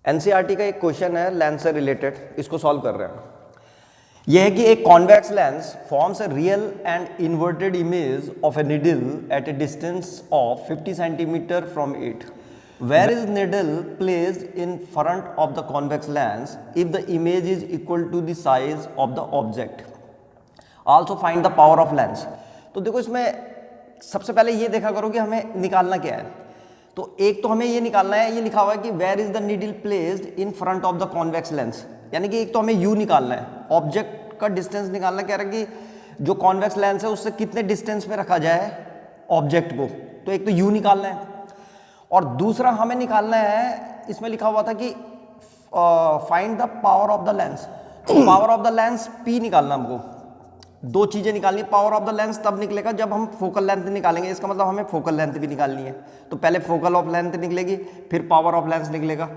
NCERT का एक question है लेंस से रिलेटेड, इसको सॉल्व कर रहे हैं। यह है कि एक convex lens forms a real and inverted image of a needle at a distance of 50 centimetre from it. Where is needle placed in front of the convex lens if the image is equal to the size of the object? Also find the power of lens. तो देखो इसमें सबसे पहले ये देखा करो कि हमें निकालना क्या है। तो एक तो हमें ये निकालना है, ये लिखा हुआ है कि where is the needle placed in front of the convex lens, यानी कि एक तो हमें u निकालना है, ऑब्जेक्ट का डिस्टेंस निकालना, कह रहा है कि जो कॉन्वेक्स लेंस है उससे कितने डिस्टेंस पे रखा जाए ऑब्जेक्ट को, तो एक तो u निकालना है और दूसरा हमें निकालना है, इसमें लिखा हुआ था कि find the power of the lens. Power of the lens P निकालना, हमको दो चीजें निकालनी। पावर ऑफ द लेंस तब निकलेगा जब हम फोकल लेंथ निकालेंगे, इसका मतलब हमें फोकल लेंथ भी निकालनी है। तो पहले फोकल ऑफ लेंथ निकलेगी, फिर पावर ऑफ लेंस निकलेगा।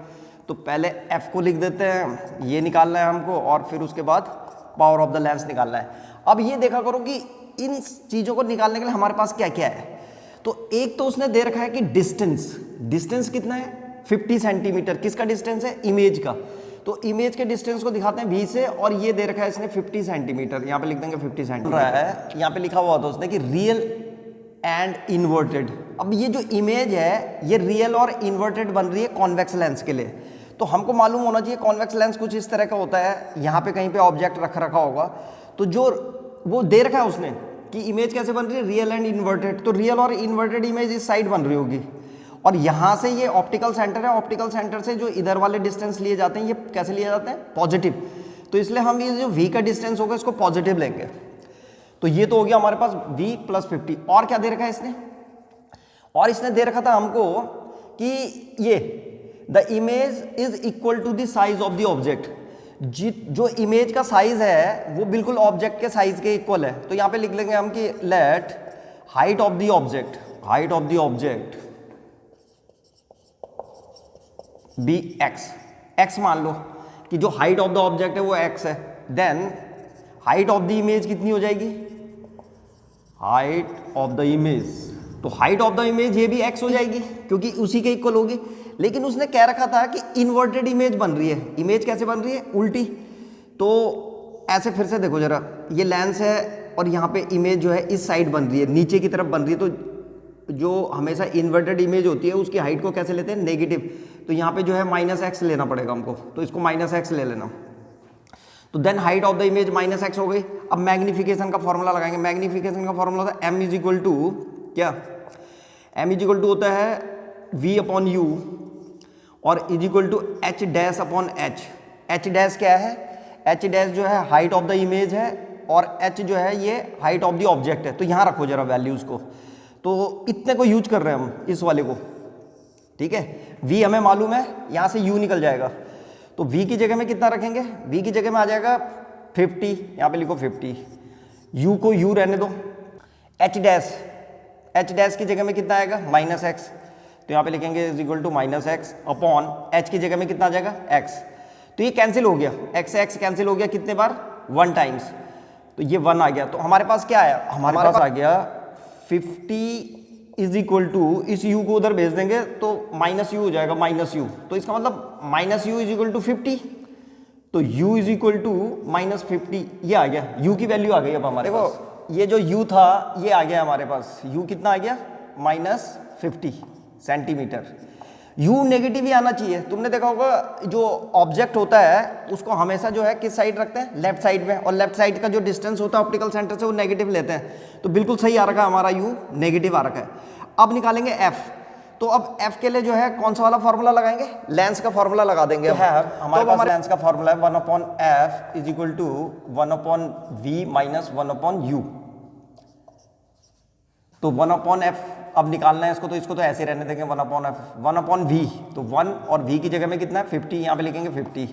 तो पहले F को लिख देते हैं, ये निकालना है हमको, और फिर उसके बाद पावर ऑफ द लेंस निकालना है। अब ये देखा करो कि इन चीज़ों को निकालने के लिए हमारे पास क्या क्या है। तो एक तो उसने दे रखा है कि डिस्टेंस कितना है 50 सेंटीमीटर। किसका डिस्टेंस है? इमेज का। तो इमेज के डिस्टेंस को दिखाते हैं V से, और ये दे रखा है इसने 50 सेंटीमीटर, यहाँ पे लिख देंगे 50 सेंटीमीटर है। यहाँ पे लिखा हुआ था उसने कि रियल एंड इन्वर्टेड। अब ये जो इमेज है ये रियल और इन्वर्टेड बन रही है कॉन्वेक्स लेंस के लिए। तो हमको मालूम होना चाहिए कॉन्वेक्स लेंस कुछ इस तरह का होता है, यहाँ पे कहीं पे ऑब्जेक्ट रखा होगा, तो जो वो दे रखा है उसने कि इमेज कैसे बन रही है, रियल एंड इन्वर्टेड। तो रियल और इन्वर्टेड इमेज इस साइड बन रही होगी, और यहाँ से ये ऑप्टिकल सेंटर है, ऑप्टिकल सेंटर से जो इधर वाले डिस्टेंस लिए जाते हैं ये कैसे लिए जाते हैं? पॉजिटिव। तो इसलिए हम ये जो V का डिस्टेंस होगा इसको पॉजिटिव लेंगे। तो ये तो हो गया हमारे पास V + 50। और क्या दे रखा है इसने? और इसने दे रखा था हमको कि ये the image is equal to the size of the object. जो इमेज का साइज है वो बिल्कुल ऑब्जेक्ट के साइज के इक्वल है। तो यहाँ पे लिख लेंगे हम कि let height of the object be x मान लो कि जो हाइट ऑफ द ऑब्जेक्ट है वो x है। Then height of the image कितनी हो जाएगी? हाइट ऑफ द इमेज, तो हाइट ऑफ द इमेज ये भी x हो जाएगी क्योंकि उसी के इक्वल होगी। लेकिन उसने कह रखा था कि इन्वर्टेड इमेज बन रही है। इमेज कैसे बन रही है? उल्टी। तो ऐसे फिर से देखो जरा, ये लेंस है और यहाँ पे इमेज जो है इस साइड बन रही है, नीचे की तरफ बन रही है। तो जो हमेशा इन्वर्टेड इमेज होती है उसकी हाइट को कैसे लेते हैं? नेगेटिव। तो यहाँ पे जो है -x लेना पड़ेगा हमको, तो इसको -x ले लेना। तो then height of the image -x हो गई। अब मैग्निफिकेशन का फॉर्मूला लगाएंगे। मैग्निफिकेशन का फॉर्मूला होता है m = क्या? m = होता है V/U और H-H। H- क्या है? H- जो है हाइट ऑफ द इमेज है, और H जो है ये हाइट ऑफ द ऑब्जेक्ट है। तो यहाँ रखो जरा वैल्यूज को। तो इतने को यूज कर रहे हैं हम, इस वाले को, ठीक है। V हमें मालूम है, यहाँ से U निकल जाएगा। तो V की जगह में कितना रखेंगे? V की जगह में आ जाएगा 50, यहाँ पे लिखो 50। U को U रहने दो। H- की जगह में कितना आएगा? -x। तो यहाँ पे लिखेंगे -x अपॉन H की जगह में कितना आ जाएगा? x। तो ये कैंसिल हो गया, x से x कैंसिल हो गया कितने बार? 1 टाइम्स। तो ये 1 आ गया। तो हमारे पास क्या आया? हमारे पास आ गया 50 = इस u को उधर भेज देंगे तो -u हो जाएगा, -u। तो इसका मतलब -u = 50। तो u = -50, ये आ गया। u की वैल्यू आ गई अब हमारे पास। ये जो u था ये आ गया हमारे पास। u कितना आ गया? -50 सेंटीमीटर। u नेगेटिव ही आना चाहिए। तुमने देखा होगा जो ऑब्जेक्ट होता है उसको हमेशा जो है किस साइड रखते हैं? लेफ्ट साइड में। और लेफ्ट साइड का जो डिस्टेंस होता है ऑप्टिकल सेंटर से वो नेगेटिव लेते हैं। तो बिल्कुल सही आ रखा है हमारा u, नेगेटिव आ रखा है। अब निकालेंगे f। तो अब f के लिए जो है कौन सा वाला फॉर्मूला लगाएंगे? लेंस का फॉर्मूला लगा देंगे। हमारे पास लेंस का फॉर्मूला है 1/f = 1/v - 1/u। तो 1/f अब निकालना है इसको, तो इसको तो ऐसे रहने देंगे 1/f 1/v। तो 1 और v की जगह में कितना है? 50। यहाँ पे लिखेंगे 50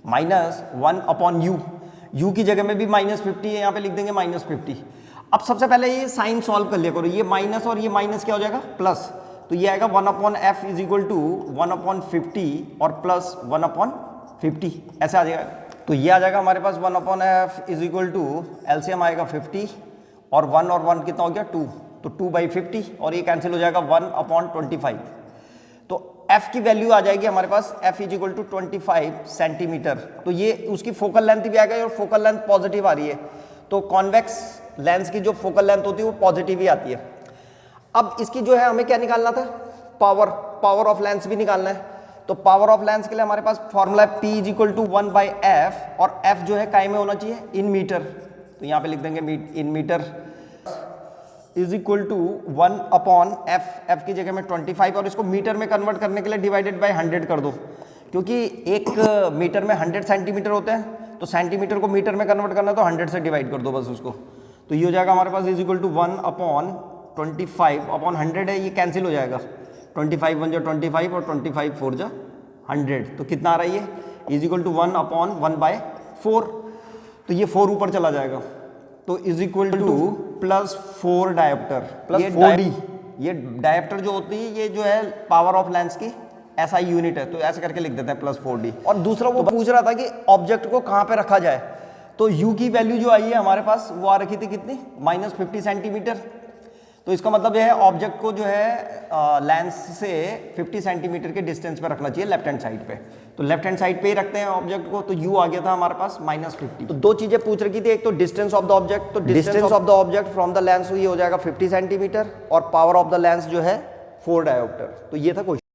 -1/u। u की जगह में भी -50 है, यहाँ पे लिख देंगे -50। अब सबसे पहले ये साइन सॉल्व कर लिया करो। ये माइनस और ये माइनस क्या हो जाएगा? प्लस। तो ये आएगा 1/f = 1/50 और प्लस 1/50, ऐसे आ जाएगा। तो ये आ जाएगा हमारे पास 1/f = एलसीएम आएगा 50 और 1 कितना हो गया? 2। तो 2/50 और ये कैंसिल हो जाएगा 1/25। तो f की वैल्यू आ जाएगी हमारे पास, f is equal to 25 centimetre. तो ये उसकी फोकल लेंथ भी आ गई और फोकल लेंथ पॉजिटिव आ रही है, तो कॉन्वेक्स लेंस की जो फोकल लेंथ होती है वो पॉजिटिव ही आती है। अब इसकी जो है हमें क्या निकालना था, पावर ऑफ लेंस भी निकालना है। तो पावर ऑफ लेंस के लिए हमारे पास फॉर्मूला है P is equal to 1/f, और f जो है काय में होना चाहिए, इन मीटर। तो यहाँ पे लिख देंगे in metre is equal to 1/f की जगह में 25, और इसको मीटर में कन्वर्ट करने के लिए डिवाइडेड बाय 100 कर दो, क्योंकि एक मीटर में 100 सेंटीमीटर होते हैं, तो सेंटीमीटर को मीटर में कन्वर्ट करना तो 100 से डिवाइड कर दो बस उसको। तो ये हो जाएगा हमारे पास इज इक्वल टू 1/25/100 है, ये कैंसिल हो जाएगा, 25 1 जा 25 और 25 4 जा 100, तो कितना आ रहा है ये, इज इक्वल टू 1/1/4। तो ये 4 ऊपर चला जाएगा, तो is equal to +4 dioptre plus 4D। ये डायोप्टर जो होती है ये जो है पावर ऑफ लेंस की ऐसा यूनिट है, तो ऐसे करके लिख देते हैं +4D। और दूसरा वो पूछ रहा था कि ऑब्जेक्ट को कहाँ पे रखा जाए, तो U की वैल्यू जो आई है हमारे पास वो आ रखी थी कितनी, -50 सेंटीमीटर। तो इसका मतलब यह है ऑब्जेक्ट को जो है लेंस से 50 सेंटीमीटर के डिस्टेंस पे रखना चाहिए लेफ्ट हैंड साइड पे। तो लेफ्ट हैंड साइड पे ही रखते हैं ऑब्जेक्ट को, तो U आ गया था हमारे पास -50। तो दो चीजें पूछ रखी थी, एक तो डिस्टेंस ऑफ द ऑब्जेक्ट, तो distance of the object from the lens ये हो जाएगा 50 सेंटीमीटर, और पावर ऑफ द लेंस जो है 4 डायोप्टर। तो ये था क्वेश्चन।